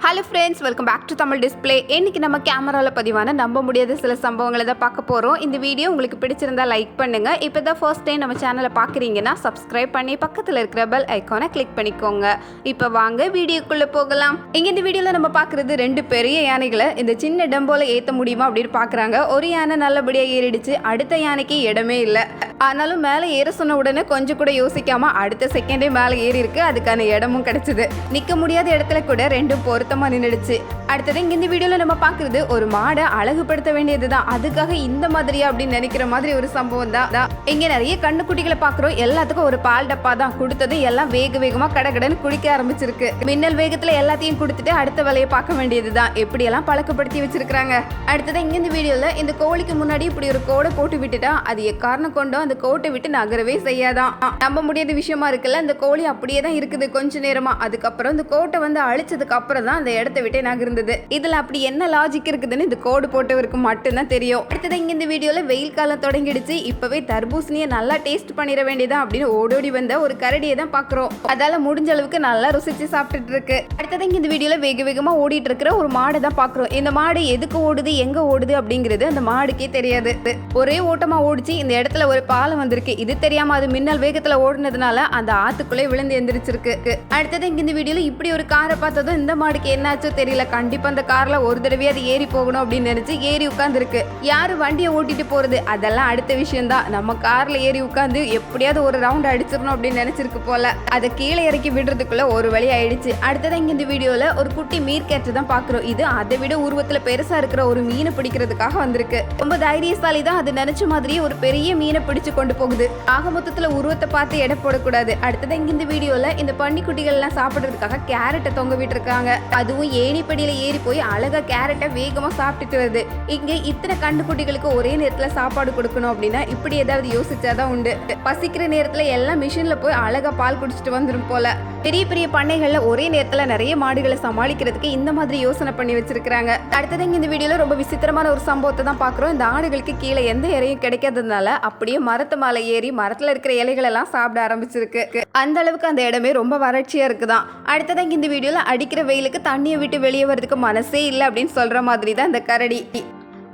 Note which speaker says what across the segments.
Speaker 1: Hello friends, welcome back to Tamil display. இன்றைக்கி நம்ம கேமராவில் பதிவான நம்ப முடியாத சில சம்பவங்களை தான் பார்க்க போகிறோம். இந்த வீடியோ உங்களுக்கு பிடிச்சிருந்தா லைக் பண்ணுங்கள். இப்போ தான் ஃபர்ஸ்ட் டைம் நம்ம சேனலை பார்க்குறீங்கன்னா சப்ஸ்கிரைப் பண்ணி பக்கத்தில் இருக்கிற பெல் ஐக்கானை கிளிக் பண்ணிக்கோங்க. இப்போ வாங்க வீடியோக்குள்ளே போகலாம். இங்கே இந்த வீடியோவில் நம்ம பார்க்குறது 2 பெரிய யானைகளை இந்த சின்ன டம்போல ஏற்ற முடியுமா அப்படின்னு பார்க்குறாங்க. ஒரு யானை நல்லபடியாக ஏறிடுச்சு, அடுத்த யானைக்கு இடமே இல்லை. ஆனாலும் மேலே ஏற சொன்ன உடனே கொஞ்சம் கூட யோசிக்காமல் அடுத்த செகண்டே மேலே ஏறி இருக்கு. அதுக்கான இடமும் கிடைச்சிது. நிற்க முடியாத இடத்துல கூட 2 பொருத்தமாக நின்றுடுச்சு. அடுத்தது இங்கே இந்த வீடியோவில் நம்ம பார்க்குறது ஒரு மாடை அழகுபடுத்த வேண்டியது தான். அதுக்காக இந்த மாதிரியா அப்படின்னு நினைக்கிற மாதிரி ஒரு சம்பவம் தான். இங்கே நிறைய கண்ணுக்குட்டிகளை பார்க்குறோம். எல்லாத்துக்கும் ஒரு பால் டப்பா தான் கொடுத்தது. எல்லாம் வேகமாக கடகடன்னு குடிக்க ஆரம்பிச்சிருக்கு. மின்னல் வேகத்தில் எல்லாத்தையும் கொடுத்துட்டு அடுத்த வேலையை பார்க்க வேண்டியது தான். எப்படியெல்லாம் பழக்கப்படுத்தி வச்சிருக்காங்க. அடுத்தது இங்கே இந்த வீடியோவில் இந்த கோழிக்கு முன்னாடி இப்படி ஒரு கோடை போட்டு விட்டுட்டா அது எக்காரணம் கொண்டோ அந்த கோட்டை விட்டு நகரவே செய்யாதான். நம்ப முடியாத விஷயமா இருக்குல்ல. அந்த கோழி அப்படியே தான் இருக்குது கொஞ்ச நேரமா. அதுக்கப்புறம் இந்த கோட்டை வந்து அழிச்சதுக்கு அப்புறம் தான் அந்த இடத்த விட்டே நகர்ந்தது. இதுல அப்படி என்ன லாஜிக் இருக்குதுன்னு இந்த கோடு போட்டவருக்கு மட்டும்தான் தெரியும். அடுத்தது இங்க இந்த வீடியோல வெயில் காலம் தொடங்கிடுச்சு. இப்பவே தர்பூசணியை நல்லா டேஸ்ட் பண்ணிட வேண்டியதா அப்படின்னு ஓடோடி வந்த ஒரு கரடியை தான் பாக்குறோம். அதால முடிஞ்ச அளவுக்கு நல்லா ருசிச்சு சாப்பிட்டுட்டு இருக்கு. அடுத்தது இங்க இந்த வீடியோல வேகமா ஓடிட்டு இருக்கிற ஒரு மாடை தான் பாக்குறோம். இந்த மாடு எதுக்கு ஓடுது, எங்க ஓடுது அப்படிங்கிறது அந்த மாடுக்கே தெரியாது. ஒரே ஓட்டமா ஓடிச்சு. இந்த இடத்துல ஒரு பாலம் வந்திருக்கு. இது தெரியாம அது மின்னல் வேகத்துல ஓடுனதுனால அந்த ஆத்துக்குள்ளே விழுந்து எந்திரிச்சிருக்கு. அடுத்தது இங்க இந்த வீடியோல இப்படி ஒரு காரை பார்த்ததும் இந்த மாடுக்கு என்னாச்சோ தெரியல. கண்டிப்பா அந்த கார்ல ஒரு தடவை அது ஏறி போகணும் அப்படின்னு நினைச்சு ஏறி உட்கார்ந்துருக்கு. யாரு வண்டியை ஓட்டிட்டு போறது அதெல்லாம் அடுத்த விஷயம் தான். நம்ம கார்ல ஏறி உட்கார்ந்து எப்படியாவது ஒரு ரவுண்ட் அடிச்சிடணும் அப்படின்னு நினைச்சிருக்கு போல. அதை கீழே இறக்கி விடுறதுக்குள்ள ஒரு வழி ஆயிடுச்சு. அடுத்தது இங்க இந்த வீடியோல ஒரு குட்டி மீர் கேட்டு தான் பாக்குறோம். இது அதை விட உருவத்துல பெருசா இருக்கிற ஒரு மீனை பிடிக்கிறதுக்காக வந்திருக்கு. ரொம்ப தைரியசாலி தான். அது நினைச்ச மாதிரியே ஒரு பெரிய மீனை பிடிச்சு கொண்டு போகுது. ஆக மொத்தத்துல உருவத்தை பார்த்து எடை போடக்கூடாது. அடுத்தது இங்க இந்த வீடியோல இந்த பன்னிக்குட்டிகள் எல்லாம் சாப்பிடுறதுக்காக கேரட்டை தொங்க விட்டு இருக்காங்க. அதுவும் ஏணிப்படியில ஏறி போய் அழகா கேரட்டை வேகமா சாப்பிட்டுட்டு வருது. இங்க இத்தனை கண்டுக்குட்டிகளுக்கு ஒரே நேரத்துல சாப்பாடு கொடுக்கணும் அப்படின்னா இப்படி ஏதாவது யோசிச்சாதான் உண்டு. பசிக்கிற நேரத்துல எல்லாம் மிஷின்ல போய் அழகா பால் குடிச்சிட்டு வந்துடும் போல. பெரிய பெரிய பண்ணைகள்ல ஒரே நேரத்துல நிறைய மாடுகளை சமாளிக்கிறதுக்கு இந்த மாதிரி யோசனை பண்ணி வச்சிருக்காங்க. அடுத்தது இந்த வீடியோல ரொம்ப விசித்திரமான ஒரு சம்பவத்தை தான் பாக்குறோம். இந்த ஆடுகளுக்கு கீழே எந்த இலையும் கிடைக்காததுனால அப்படியே மரத்து மேல ஏறி மரத்துல இருக்கிற இலைகள் எல்லாம் சாப்பிட ஆரம்பிச்சிருக்கு. அந்த அளவுக்கு அந்த இடமே ரொம்ப வறட்சியா இருக்குதான். அடுத்தது இந்த வீடியோல அடிக்கிற வெயிலுக்கு தண்ணியை விட்டு வெளியே வரதுக்கு மனசே இல்லை அப்படின்னு சொல்ற மாதிரி தான் இந்த கரடி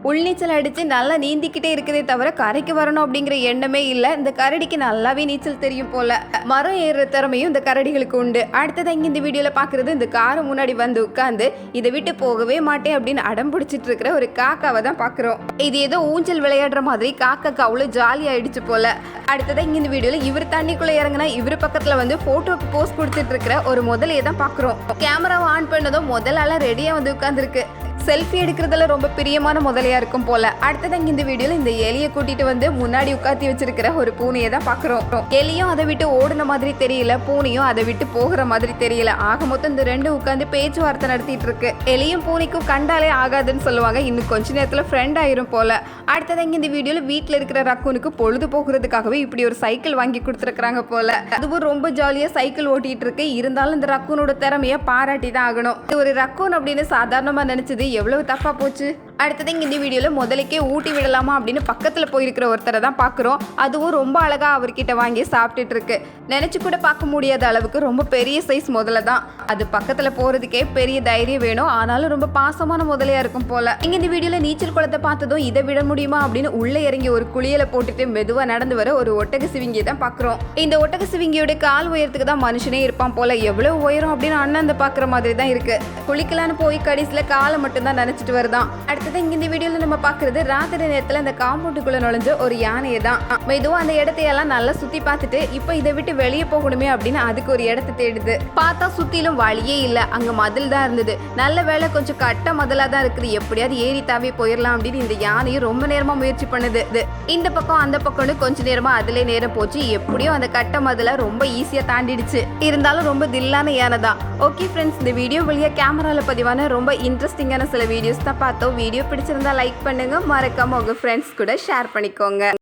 Speaker 1: உள்நீச்சல் அடித்து நல்லா நீந்திக்கிட்டே இருக்குதே தவிர கரைக்கு வரணும் அப்படிங்கிற எண்ணமே இல்லை. இந்த கரடிக்கு நல்லாவே நீச்சல் தெரியும் போல. மரம் ஏறுற திறமையும் இந்த கரடிகளுக்கு உண்டு. அடுத்தது இங்கே இந்த வீடியோவில் பார்க்குறது இந்த காரை முன்னாடி வந்து உட்காந்து இதை விட்டு போகவே மாட்டேன் அப்படின்னு அடம் பிடிச்சிட்டு இருக்கிற ஒரு காக்காவை தான் பார்க்குறோம். இது ஏதோ ஊஞ்சல் விளையாடுற மாதிரி காக்காக்கு அவ்வளோ ஜாலி ஆயிடுச்சு போல. அடுத்தது இங்கே இந்த வீடியோவில் இவர் தண்ணிக்குள்ளே இறங்கினா இவர் பக்கத்தில் வந்து ஃபோட்டோக்கு போஸ்ட் கொடுத்துட்டு இருக்கிற ஒரு முதலையை தான் பார்க்குறோம். கேமராவை ஆன் பண்ணதும் முதலால ரெடியாக வந்து உட்காந்துருக்கு. செல்ஃபி எடுக்கிறதுல ரொம்ப பிரியமான முதலையா இருக்கும் போல. அடுத்தது இந்த வீடியோல இந்த எலியை கூட்டிட்டு வந்து முன்னாடி உட்காத்தி வச்சிருக்கிற ஒரு பூனையை தான் பாக்குறோம். எலியும் அதை விட்டு ஓடுன மாதிரி தெரியல, பூனையும் அதை விட்டு போகிற மாதிரி தெரியல. ஆக மொத்தம் இந்த 2 உட்காந்து பேச்சுவார்த்தை நடத்திட்டு இருக்கு. எலியும் பூனைக்கும் கண்டாலே ஆகாதுன்னு சொல்லுவாங்க. இன்னும் கொஞ்ச நேரத்துல ஃப்ரெண்ட் ஆயிரும் போல. அடுத்தது இந்த வீடியோல வீட்டுல இருக்கிற ரக்கூனுக்கு பொழுது போகிறதுக்காகவே இப்படி ஒரு சைக்கிள் வாங்கி கொடுத்துருக்காங்க போல. அதுவும் ரொம்ப ஜாலியா சைக்கிள் ஓட்டிட்டு இருக்கு. இருந்தாலும் இந்த ரக்கூனோட திறமைய பாராட்டி தான் ஆகணும். இது ஒரு ரக்கூன் அப்படின்னு சாதாரணமா நினைச்சது எவ்வளவு தப்பா போச்சு. அடுத்தது இந்த வீடியோல முதலைக்கே ஊட்டி விடலாமா அப்படின்னு பக்கத்துல போயிருக்கிற ஒருத்தரை தான் பாக்குறோம். அதுவும் ரொம்ப அழகா அவர்கிட்ட வாங்கி சாப்பிட்டுட்டு இருக்கு. நினைச்சு கூட பார்க்க முடியாத அளவுக்கு ரொம்ப பெரிய சைஸ் முதலை தான். அது பக்கத்துல போறதுக்கே பெரிய தைரியம் வேணும். ஆனாலும் ரொம்ப பாசமான முதலையா இருக்கும் போல. இங்க இந்த வீடியோல நீச்சல் குளத்தை பார்த்ததும் இதை விட முடியுமா அப்படின்னு உள்ள இறங்கி ஒரு குளியலை போட்டுட்டு மெதுவா நடந்து வர ஒரு ஒட்டக சிவிங்கியை தான் பாக்குறோம். இந்த ஒட்டக சிவிங்கியோட கால் உயரத்துக்கு தான் மனுஷனே இருப்பான் போல. எவ்வளவு உயரம் அப்படின்னு அண்ணன் பாக்குற மாதிரி தான் இருக்கு. குளிக்கலான்னு போய் கடைசியில காலை மட்டும் தான் நினைச்சிட்டு வருதான். அடுத்தது இந்த வீடியோல நம்ம பாக்குறது ராத்திரி நேரத்துல அந்த காம்பவுண்டுக்குள்ள நுழைஞ்ச ஒரு யானையை தான். மெதுவா அந்த இடத்தையெல்லாம் நல்லா சுத்தி பார்த்துட்டு இப்ப இதை விட்டு வெளியே போகணுமே அப்படின்னு அதுக்கு ஒரு இடத்தை தேடுது. பார்த்தா சுத்திலும் வழியே இல்ல. அங்க மதில் தான் இருந்தது. நல்ல வேலை கொஞ்சம் கட்ட மதிலா தான் இருக்குது. எப்படியாவது ஏறி தாவே போயிடலாம் அப்படின்னு இந்த யானையும் ரொம்ப நேரமா முயற்சி பண்ணுது. இந்த பக்கம் அந்த பக்கம்னு கொஞ்ச நேரமா அதுல நேரம் போச்சு. எப்படியோ அந்த கட்ட மதில ரொம்ப ஈஸியா தாண்டிடுச்சு. இருந்தாலும் ரொம்ப தில்லான யானை தான். ஓகே ஃப்ரெண்ட்ஸ், இந்த வீடியோ வழியா கேமரால பதிவான ரொம்ப இன்ட்ரெஸ்டிங்கான சில வீடியோஸ் தான் பார்த்தோம். வீடியோ பிடிச்சிருந்தா லைக் பண்ணுங்க. மறக்காம உங்க ஃப்ரெண்ட்ஸ் கூட ஷேர் பண்ணிக்கோங்க.